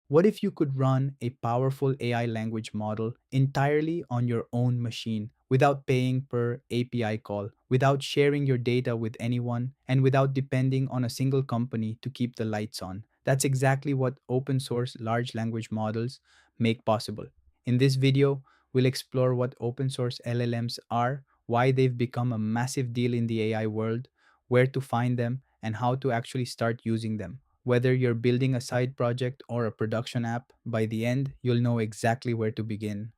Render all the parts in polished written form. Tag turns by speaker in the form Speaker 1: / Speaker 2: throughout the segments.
Speaker 1: What if you could run a powerful AI language model entirely on your own machine without paying per API call, without sharing your data with anyone, and without depending on a single company to keep the lights on? That's exactly what open source large language models make possible. In this video, we'll explore what open source LLMs are, why they've become a massive deal in the AI world, where to find them, and how to actually start using them. Whether you're building a side project or a production app, by the end, you'll know exactly where to begin.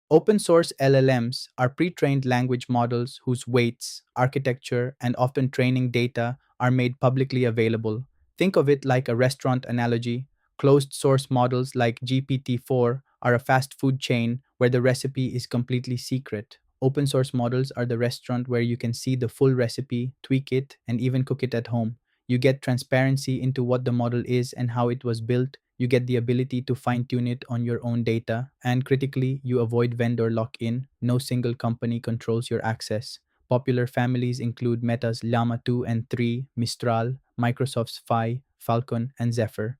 Speaker 1: Open source LLMs are pre trained language models whose weights, architecture, and often training data are made publicly available. Think of it like a restaurant analogy. Closed source models like GPT-4 are a fast food chain where the recipe is completely secret. Open source models are the restaurant where you can see the full recipe, tweak it, and even cook it at home. You get transparency into what the model is and how it was built. You get the ability to fine tune it on your own data. And critically, you avoid vendor lock in. No single company controls your access. Popular families include Meta's Llama 2 and 3, Mistral, Microsoft's Phi, Falcon, and Zephyr.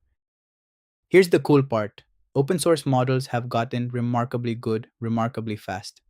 Speaker 1: Here's the cool part: open source models have gotten remarkably good, remarkably fast.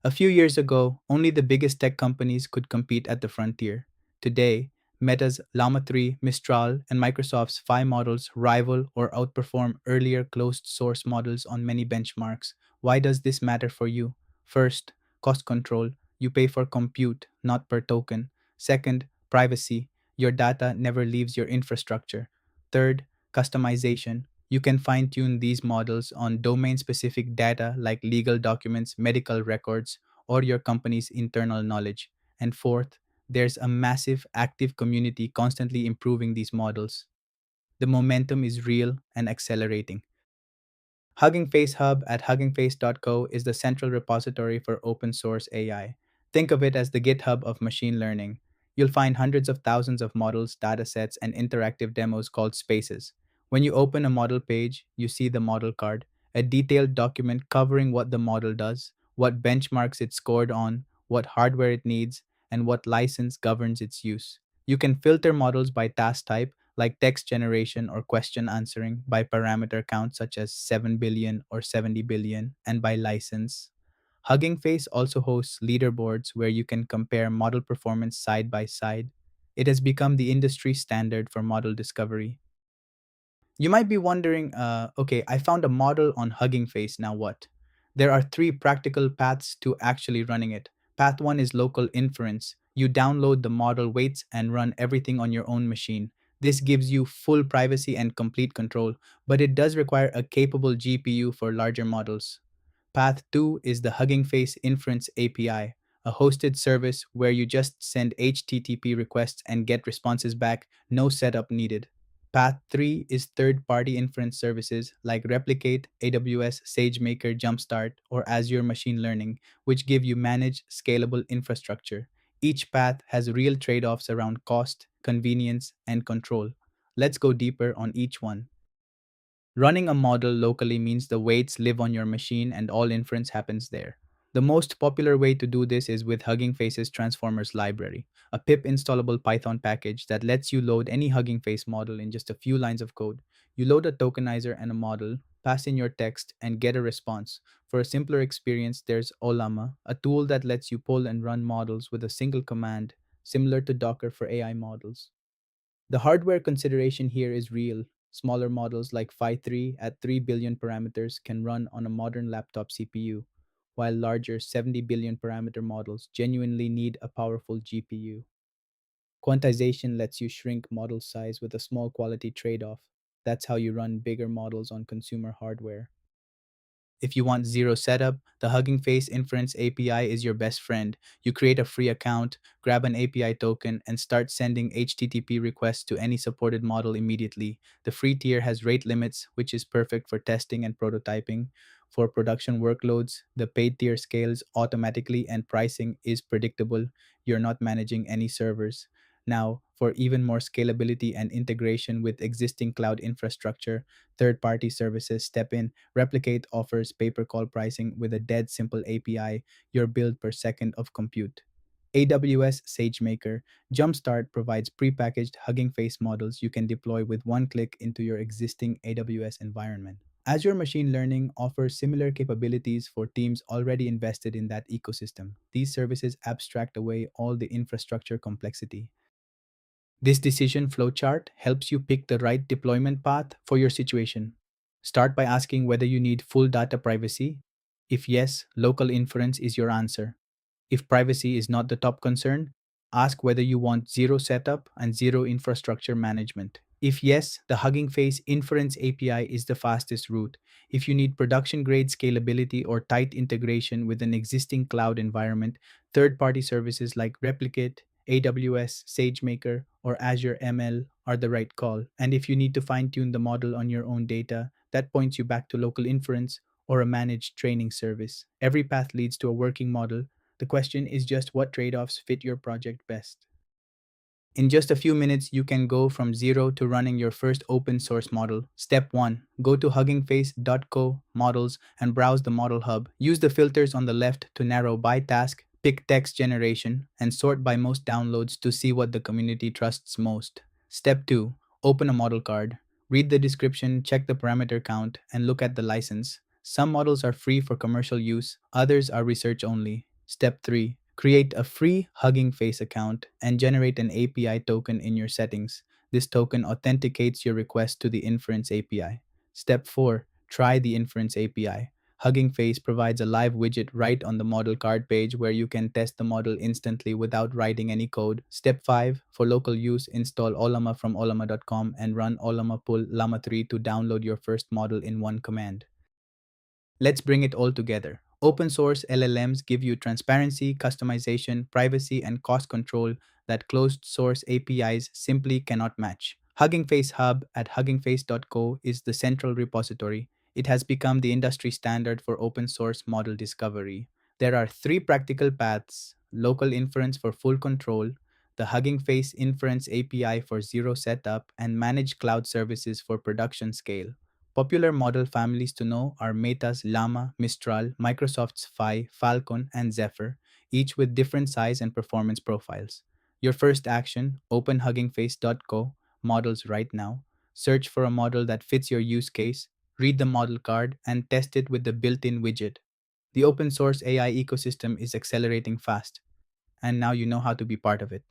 Speaker 1: A few years ago, only the biggest tech companies could compete at the frontier. Today, Meta's Llama 3, Mistral, and Microsoft's Phi models rival or outperform earlier closed source models on many benchmarks. Why does this matter for you? First, cost control. You pay for compute, not per token. Second, privacy. Your data never leaves your infrastructure. Third, customization. You can fine tune these models on domain specific data like legal documents, medical records, or your company's internal knowledge. And fourth, there's a massive active community constantly improving these models. The momentum is real and accelerating. Hugging Face Hub at huggingface.co is the central repository for open source AI. Think of it as the GitHub of machine learning. You'll find hundreds of thousands of models, datasets, and interactive demos called spaces. When you open a model page, you see the model card, a detailed document covering what the model does, what benchmarks it scored on, what hardware it needs, and what license governs its use. You can filter models by task type like text generation or question answering, by parameter count such as 7 billion or 70 billion, and by license. Hugging Face also hosts leaderboards where you can compare model performance side by side. It has become the industry standard for model discovery. You might be wondering, okay, I found a model on Hugging Face, now what? There are three practical paths to actually running it. Path one is local inference. You download the model weights and run everything on your own machine. This gives you full privacy and complete control, but it does require a capable GPU for larger models. Path 2 is the Hugging Face Inference API, a hosted service where you just send HTTP requests and get responses back, no setup needed. Path 3 is third party inference services like Replicate, AWS SageMaker Jumpstart, or Azure Machine Learning, which give you managed, scalable infrastructure. Each path has real trade offs around cost, convenience, and control. Let's go deeper on each one. Running a model locally means the weights live on your machine and all inference happens there. The most popular way to do this is with Hugging Face's Transformers library, a pip installable Python package that lets you load any Hugging Face model in just a few lines of code. You load a tokenizer and a model, pass in your text, and get a response. For a simpler experience, there's Olama, a tool that lets you pull and run models with a single command, similar to Docker for AI models. The hardware consideration here is real. Smaller models like Phi 3 at 3 billion parameters can run on a modern laptop CPU, while larger 70 billion parameter models genuinely need a powerful GPU. Quantization lets you shrink model size with a small quality trade off. That's how you run bigger models on consumer hardware. If you want zero setup, the Hugging Face Inference API is your best friend. You create a free account, grab an API token, and start sending HTTP requests to any supported model immediately. The free tier has rate limits, which is perfect for testing and prototyping. For production workloads, the paid tier scales automatically and pricing is predictable. You're not managing any servers. Now, for even more scalability and integration with existing cloud infrastructure, third party services step in. Replicate offers pay per call pricing with a dead simple API, your bill per second of compute. AWS SageMaker Jumpstart provides prepackaged Hugging Face models you can deploy with one click into your existing AWS environment. Azure Machine Learning offers similar capabilities for teams already invested in that ecosystem. These services abstract away all the infrastructure complexity. This decision flowchart helps you pick the right deployment path for your situation. Start by asking whether you need full data privacy. If yes, local inference is your answer. If privacy is not the top concern, ask whether you want zero setup and zero infrastructure management. If yes, the Hugging Face Inference API is the fastest route. If you need production grade scalability or tight integration with an existing cloud environment, third party services like Replicate, AWS, SageMaker, or Azure ML are the right call. And if you need to fine tune the model on your own data, that points you back to local inference or a managed training service. Every path leads to a working model. The question is just what trade offs fit your project best. In just a few minutes, you can go from zero to running your first open source model. Step 1. Go to huggingface.co models and browse the model hub. Use the filters on the left to narrow by task, pick text generation, and sort by most downloads to see what the community trusts most. Step 2. Open a model card. Read the description, check the parameter count, and look at the license. Some models are free for commercial use, others are research only. Step 3. Create a free Hugging Face account and generate an API token in your settings. This token authenticates your request to the Inference API. Step 4. Try the Inference API. Hugging Face provides a live widget right on the model card page where you can test the model instantly without writing any code. Step 5. For local use, install Olama from olama.com and run Olama pull llama 3 to download your first model in one command. Let's bring it all together. Open source LLMs give you transparency, customization, privacy, and cost control that closed source APIs simply cannot match. Hugging Face Hub at huggingface.co is the central repository. It has become the industry standard for open source model discovery. There are three practical paths: local inference for full control, the Hugging Face Inference API for zero setup, and managed cloud services for production scale. Popular model families to know are Meta's Llama, Mistral, Microsoft's Phi, Falcon, and Zephyr, each with different size and performance profiles. Your first action: open huggingface.co models right now. Search for a model that fits your use case, read the model card, and test it with the built in widget. The open source AI ecosystem is accelerating fast, and now you know how to be part of it.